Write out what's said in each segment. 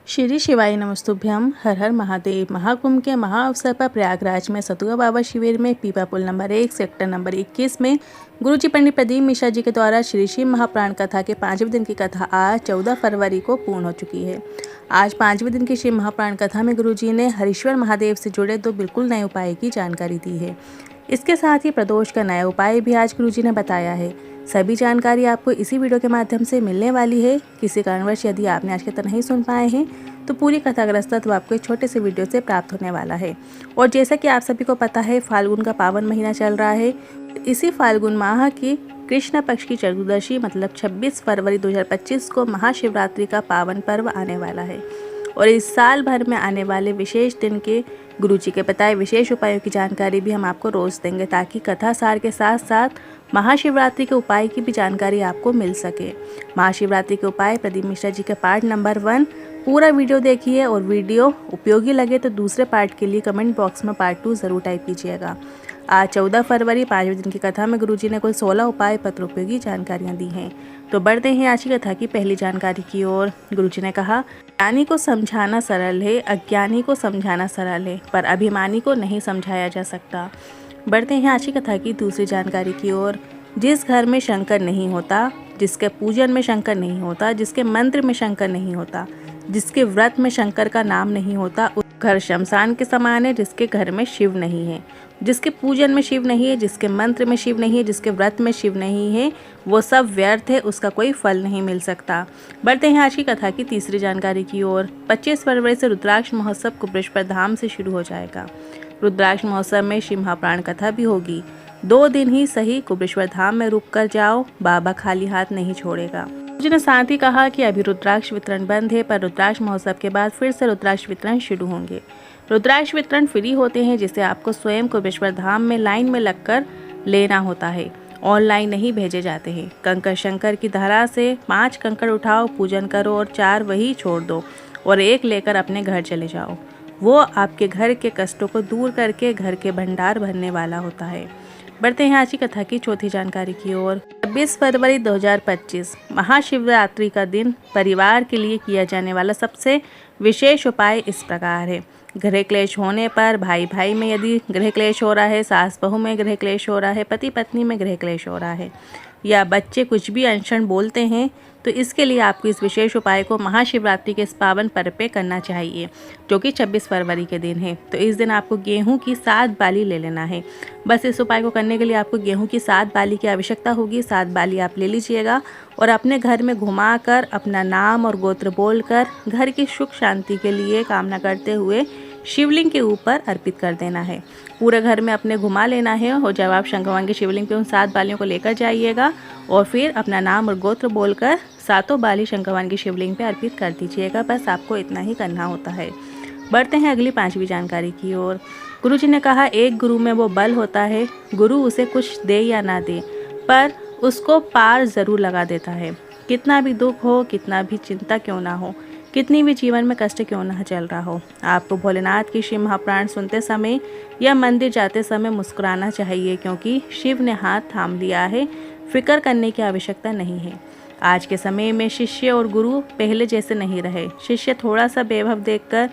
श्री शिवाय नमस्तुभ्यम। हर हर महादेव। महाकुंभ के महाअवसर पर प्रयागराज में सतुआ बाबा शिविर में पीपा पुल नंबर 1 सेक्टर नंबर 21 में गुरुजी पंडित प्रदीप मिश्रा जी के द्वारा श्री शिव महाप्राण कथा के 5वें दिन की कथा आज 14 फरवरी को पूर्ण हो चुकी है। आज 5वें दिन की शिव महाप्राण कथा में गुरुजी ने हरीश्वर महादेव से जुड़े 2 बिल्कुल नए उपाय की जानकारी दी है। इसके साथ ही प्रदोष का नया उपाय भी आज गुरुजी ने बताया है। सभी जानकारी आपको इसी वीडियो के माध्यम से मिलने वाली है। किसी कारणवश यदि आपने आज तक नहीं सुन पाए हैं तो पूरी कथाग्रस्त तत्व आपको एक छोटे से वीडियो से प्राप्त होने वाला है। और जैसा कि आप सभी को पता है, फाल्गुन का पावन महीना चल रहा है। इसी फाल्गुन माह की कृष्ण पक्ष की चतुर्दशी मतलब 26 फरवरी 2025 को महाशिवरात्रि का पावन पर्व आने वाला है। और इस साल भर में आने वाले विशेष दिन के गुरुजी के बताए विशेष उपायों की जानकारी भी हम आपको रोज देंगे, ताकि कथा सार के साथ साथ महाशिवरात्रि के उपाय की भी जानकारी आपको मिल सके। महाशिवरात्रि के उपाय प्रदीप मिश्रा जी के पार्ट नंबर 1 पूरा वीडियो देखिए, और वीडियो उपयोगी लगे तो दूसरे पार्ट के लिए कमेंट बॉक्स में पार्ट 2 ज़रूर टाइप कीजिएगा। आज 14 फरवरी 5वें दिन की कथा में गुरुजी ने कुल 16 उपाय पत्र उपयोगी जानकारियाँ दी हैं। तो बढ़ते हैं आज की कथा की पहली जानकारी की ओर। गुरुजी ने कहा, ज्ञानी को समझाना सरल है, अज्ञानी को समझाना सरल है, पर अभिमानी को नहीं समझाया जा सकता। बढ़ते हैं आज की कथा की दूसरी जानकारी की ओर। जिस घर में शंकर नहीं होता, जिसके पूजन में शंकर नहीं होता, जिसके मंत्र में शंकर नहीं होता, जिसके व्रत में शंकर का नाम नहीं होता, उस घर शमशान के समान है जिसके घर में शिव नहीं है। जिसके पूजन में शिव नहीं है, जिसके मंत्र में शिव नहीं है, जिसके व्रत में शिव नहीं है, वो सब व्यर्थ है, उसका कोई फल नहीं मिल सकता। बढ़ते हैं आज की कथा की तीसरी जानकारी की ओर। 25 फरवरी से रुद्राक्ष महोत्सव कुबेश्वर धाम से शुरू हो जाएगा। रुद्राक्ष महोत्सव में शिव महाप्राण कथा भी होगी। 2 दिन ही सही कुबेश्वर धाम में रुक कर जाओ, बाबा खाली हाथ नहीं छोड़ेगा। जिन्हें साथ ही कहा कि अभी रुद्राक्ष वितरण बंद है, पर रुद्राक्ष महोत्सव के बाद फिर से रुद्राक्ष वितरण शुरू होंगे। रुद्राक्ष वितरण फ्री होते हैं, जिसे आपको स्वयं कुबेश्वर धाम में लाइन में लगकर लेना होता है। ऑनलाइन नहीं भेजे जाते हैं। कंकड़ शंकर की धारा से 5 कंकड़ उठाओ, पूजन करो और 4 वही छोड़ दो और 1 लेकर अपने घर चले जाओ। वो आपके घर के कष्टों को दूर करके घर के भंडार भरने वाला होता है। बढ़ते हैं आज की कथा की चौथी जानकारी की ओर। 26 फरवरी 2025 महाशिवरात्रि का दिन परिवार के लिए किया जाने वाला सबसे विशेष उपाय इस प्रकार है। गृह क्लेश होने पर, भाई भाई में यदि गृह क्लेश हो रहा है, सास बहू में गृह क्लेश हो रहा है, पति पत्नी में गृह क्लेश हो रहा है, या बच्चे कुछ भी अनशन बोलते हैं, तो इसके लिए आपको इस विशेष उपाय को महाशिवरात्रि के इस पावन पर्व पे करना चाहिए, जो कि 26 फरवरी के दिन है। तो इस दिन आपको गेहूं की 7 बाली ले लेना है। बस इस उपाय को करने के लिए आपको गेहूं की 7 बाली की आवश्यकता होगी। 7 बाली आप ले लीजिएगा और अपने घर में घुमाकर अपना नाम और गोत्र बोलकर घर की सुख शांति के लिए कामना करते हुए शिवलिंग के ऊपर अर्पित कर देना है। पूरे घर में अपने घुमा लेना है, और जब आप शंकर भगवान के शिवलिंग पे उन 7 बालियों को लेकर जाइएगा और फिर अपना नाम और गोत्र बोलकर 7 बाली शंकर भगवान की शिवलिंग पे अर्पित कर दीजिएगा। बस आपको इतना ही करना होता है। बढ़ते हैं अगली 5वीं जानकारी की ओर। गुरुजी ने कहा, एक गुरु में वो बल होता है, गुरु उसे कुछ दे या ना दे, पर उसको पार ज़रूर लगा देता है। कितना भी दुख हो, कितना भी चिंता क्यों ना हो, कितनी भी जीवन में कष्ट क्यों ना चल रहा हो, आपको भोलेनाथ की शिव महाप्राण सुनते समय या मंदिर जाते समय मुस्कुराना चाहिए, क्योंकि शिव ने हाथ थाम लिया है। फिक्र करने की आवश्यकता नहीं है। आज के समय में शिष्य और गुरु पहले जैसे नहीं रहे। शिष्य थोड़ा सा वैभव देखकर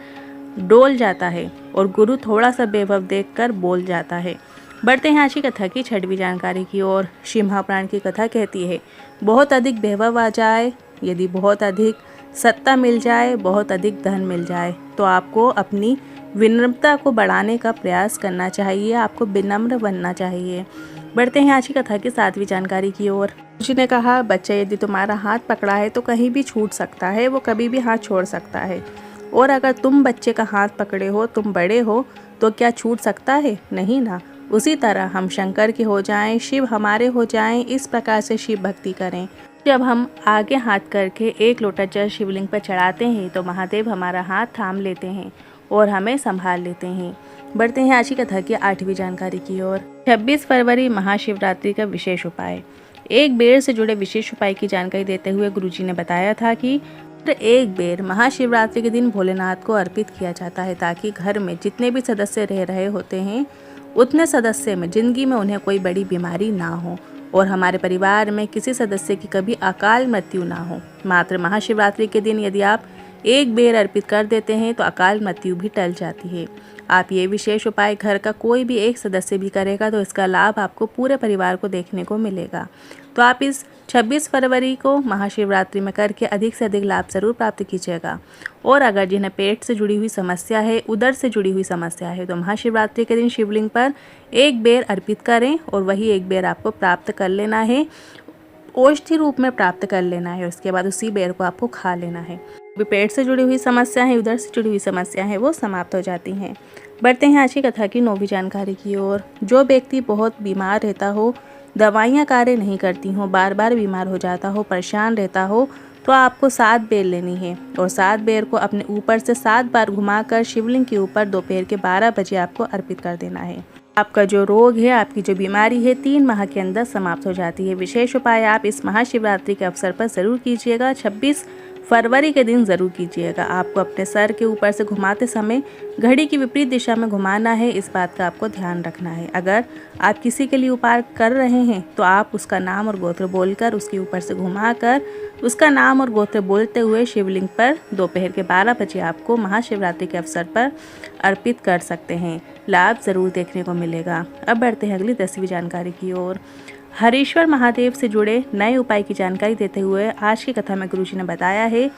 डोल जाता है और गुरु थोड़ा सा वैभव देखकर बोल जाता है। बढ़ते हैं आज की कथा की 6वीं जानकारी की ओर। शिव महाप्राण की कथा कहती है, बहुत अधिक वैभव आ जाए, यदि बहुत अधिक सत्ता मिल जाए, बहुत अधिक धन मिल जाए, तो आपको अपनी विनम्रता को बढ़ाने का प्रयास करना चाहिए। आपको विनम्र बनना चाहिए। बढ़ते हैं आज की कथा की 7वीं जानकारी की ओर। गुरुजी ने कहा, बच्चा यदि तुम्हारा हाथ पकड़ा है तो कहीं भी छूट सकता है, वो कभी भी हाथ छोड़ सकता है। और अगर तुम बच्चे का हाथ पकड़े हो, तुम बड़े हो, तो क्या छूट सकता है? नहीं ना। उसी तरह हम शंकर के हो जाएं, शिव हमारे हो जाएं, इस प्रकार से शिव भक्ति करें। जब हम आगे हाथ करके 1 लोटा जल शिवलिंग पर चढ़ाते हैं तो महादेव हमारा हाथ थाम लेते हैं और हमें संभाल लेते हैं। बढ़ते हैं आज की कथा की 8वीं जानकारी की ओर। 26 फरवरी महाशिवरात्रि का विशेष उपाय। एक बेर से जुड़े विशेष उपाय की जानकारी देते हुए गुरुजी ने बताया था कि एक बेर महाशिवरात्रि के दिन भोलेनाथ को अर्पित किया जाता है, ताकि घर में जितने भी सदस्य रह रहे होते हैं उतने सदस्य में जिंदगी में उन्हें कोई बड़ी बीमारी ना हो और हमारे परिवार में किसी सदस्य की कभी अकाल मृत्यु ना हो। मात्र महाशिवरात्रि के दिन यदि आप एक बेर अर्पित कर देते हैं तो अकाल मृत्यु भी टल जाती है। आप ये विशेष उपाय घर का कोई भी एक सदस्य भी करेगा तो इसका लाभ आपको पूरे परिवार को देखने को मिलेगा। तो आप इस 26 फरवरी को महाशिवरात्रि में करके अधिक से अधिक लाभ जरूर प्राप्त कीजिएगा। और अगर जिन्हें पेट से जुड़ी हुई समस्या है, उदर से जुड़ी हुई समस्या है, तो महाशिवरात्रि के दिन शिवलिंग पर एक बेर अर्पित करें और वही एक बेर आपको प्राप्त कर लेना है, औषधि रूप में प्राप्त कर लेना है। उसके बाद उसी बेर को आपको खा लेना है। भी पेट से जुड़ी हुई समस्या है, उधर से जुड़ी हुई समस्या है, वो समाप्त हो जाती हैं। बढ़ते हैं आज की कथा की 9वीं जानकारी की ओर। जो व्यक्ति बहुत बीमार रहता हो, दवाइयाँ कार्य नहीं करती हों, बार बार बीमार हो जाता हो, परेशान रहता हो, तो आपको 7 बेर लेनी है और 7 बेर को अपने ऊपर से 7 बार घुमाकर शिवलिंग के ऊपर दोपहर के 12 बजे आपको अर्पित कर देना है। आपका जो रोग है, आपकी जो बीमारी है 3 माह के अंदर समाप्त हो जाती है। विशेष उपाय आप इस महाशिवरात्रि के अवसर पर ज़रूर कीजिएगा। 26 फरवरी के दिन ज़रूर कीजिएगा। आपको अपने सर के ऊपर से घुमाते समय घड़ी की विपरीत दिशा में घुमाना है, इस बात का आपको ध्यान रखना है। अगर आप किसी के लिए उपाय कर रहे हैं तो आप उसका नाम और गोत्र बोलकर उसके ऊपर से घुमाकर उसका नाम और गोत्र बोलते हुए शिवलिंग पर दोपहर के 12 बजे आपको महाशिवरात्रि के अवसर पर अर्पित कर सकते हैं। लाभ ज़रूर देखने को मिलेगा। अब बढ़ते हैं अगली 10वीं जानकारी की ओर। हरीश्वर महादेव से जुड़े नए उपाय की जानकारी देते हुए आज की कथा में गुरुजी ने बताया है,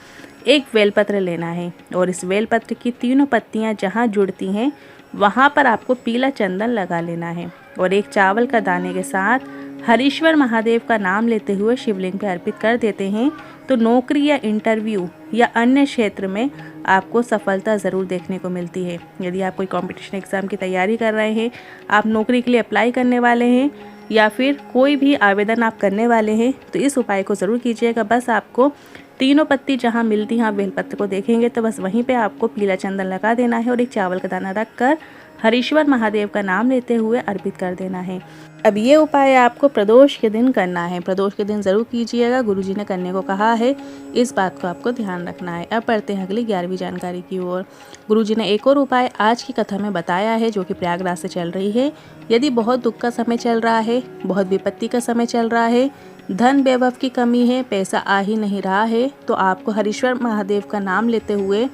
एक बेलपत्र लेना है और इस बेलपत्र की तीनों पत्तियां जहां जुड़ती हैं वहां पर आपको पीला चंदन लगा लेना है और एक चावल का दाने के साथ हरीश्वर महादेव का नाम लेते हुए शिवलिंग पर अर्पित कर देते हैं तो नौकरी या इंटरव्यू या अन्य क्षेत्र में आपको सफलता ज़रूर देखने को मिलती है। यदि आप कोई कंपटीशन एग्ज़ाम की तैयारी कर रहे हैं, आप नौकरी के लिए अप्लाई करने वाले हैं या फिर कोई भी आवेदन आप करने वाले हैं तो इस उपाय को ज़रूर कीजिएगा। बस आपको तीनों पत्ती जहां मिलती हैं, आप बेलपत्र को देखेंगे तो बस वहीं पे आपको पीला चंदन लगा देना है और एक चावल का दाना रख कर हरीश्वर महादेव का नाम लेते हुए अर्पित कर देना है। अब ये उपाय आपको प्रदोष के दिन करना है। प्रदोष के दिन ज़रूर कीजिएगा, गुरुजी ने करने को कहा है, इस बात को आपको ध्यान रखना है। अब बढ़ते हैं अगली 11वीं जानकारी की ओर। गुरुजी ने एक और उपाय आज की कथा में बताया है जो कि प्रयागराज से चल रही है। यदि बहुत दुख का समय चल रहा है, बहुत विपत्ति का समय चल रहा है, धन वैभव की कमी है, पैसा आ ही नहीं रहा है, तो आपको हरीश्वर महादेव का नाम लेते हुए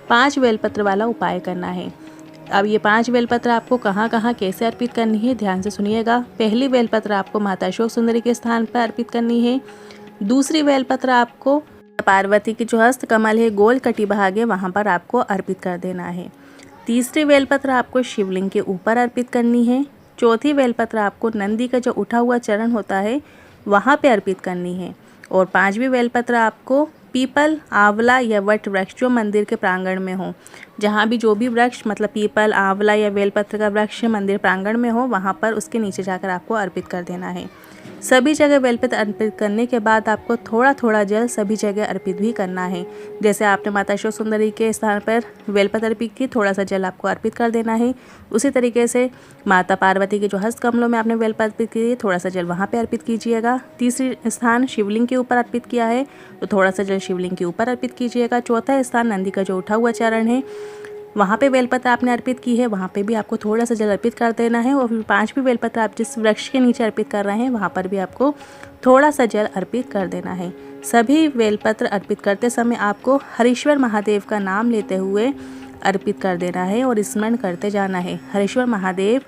5 बेलपत्र वाला उपाय करना है। अब ये 5 बेलपत्र आपको कहाँ कहाँ कैसे अर्पित करनी है, ध्यान से सुनिएगा। पहली बेलपत्र आपको माता अशोक सुंदरी के स्थान पर अर्पित करनी है। दूसरी बेलपत्र आपको पार्वती की जो हस्त कमल है, गोल कटी भाग वहाँ पर आपको अर्पित कर देना है। तीसरी बेलपत्र आपको शिवलिंग के ऊपर अर्पित करनी है। चौथी बेलपत्र आपको नंदी का जो उठा हुआ चरण होता है वहाँ पे अर्पित करनी है। और 5वीं बेलपत्र आपको पीपल, आंवला या वट वृक्ष जो मंदिर के प्रांगण में हो, जहाँ भी जो भी वृक्ष मतलब पीपल, आंवला या बेलपत्र का वृक्ष मंदिर प्रांगण में हो, वहाँ पर उसके नीचे जाकर आपको अर्पित कर देना है। सभी जगह बेलपत्र अर्पित करने के बाद आपको थोड़ा थोड़ा जल सभी जगह अर्पित भी करना है। जैसे आपने माता अशोक सुंदरी के स्थान पर बेलपत्र अर्पित की, थोड़ा सा जल आपको अर्पित कर देना है। उसी तरीके से माता पार्वती के जो हस्त कमलों में आपने बेलपत्र अर्पित की, थोड़ा सा जल वहाँ पे अर्पित कीजिएगा। तीसरी स्थान शिवलिंग के ऊपर अर्पित किया है तो थोड़ा सा जल शिवलिंग के ऊपर अर्पित कीजिएगा। चौथा स्थान नंदी का जो उठा हुआ चरण है वहाँ पे बेलपत्र आपने अर्पित की है, वहाँ पे भी आपको थोड़ा सा जल अर्पित कर देना है। और फिर 5वीं बेलपत्र आप जिस वृक्ष के नीचे अर्पित कर रहे हैं वहाँ पर भी आपको थोड़ा सा जल अर्पित कर देना है। सभी बेलपत्र अर्पित करते समय आपको हरीश्वर महादेव का नाम लेते हुए अर्पित कर देना है और स्मरण करते जाना है। हरीश्वर महादेव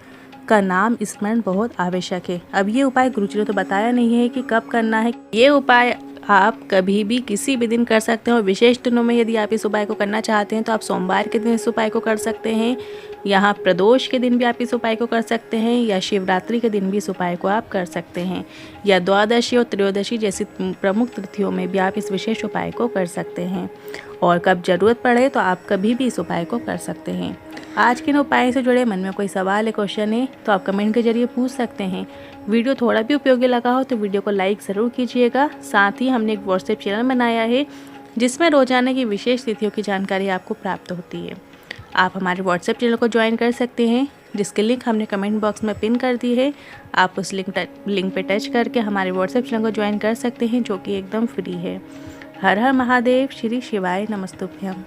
का नाम स्मरण बहुत आवश्यक है। अब ये उपाय गुरुजी ने तो बताया नहीं है कि कब करना है। ये उपाय आप कभी भी किसी भी दिन कर सकते हैं और विशेष दिनों में यदि आप इस उपाय को करना चाहते हैं तो आप सोमवार के दिन इस उपाय को कर सकते हैं, यहाँ प्रदोष के दिन भी आप इस उपाय को कर सकते हैं या शिवरात्रि के दिन भी इस उपाय को आप कर सकते हैं या द्वादशी और त्रयोदशी जैसी प्रमुख तिथियों में भी आप इस विशेष उपाय को कर सकते हैं। और कब ज़रूरत पड़े तो आप कभी भी इस उपाय को कर सकते हैं। आज के इन उपायों से जुड़े मन में कोई सवाल है, क्वेश्चन है तो आप कमेंट के जरिए पूछ सकते हैं। वीडियो थोड़ा भी उपयोगी लगा हो तो वीडियो को लाइक ज़रूर कीजिएगा। साथ ही हमने एक व्हाट्सएप चैनल बनाया है जिसमें रोजाना की विशेष तिथियों की जानकारी आपको प्राप्त होती है। आप हमारे व्हाट्सएप चैनल को ज्वाइन कर सकते हैं जिसकी लिंक हमने कमेंट बॉक्स में पिन कर दी है। आप उस लिंक पे टच करके हमारे व्हाट्सएप चैनल को ज्वाइन कर सकते हैं जो कि एकदम फ्री है। हर हर महादेव, श्री शिवाय नमस्तुभ्यम।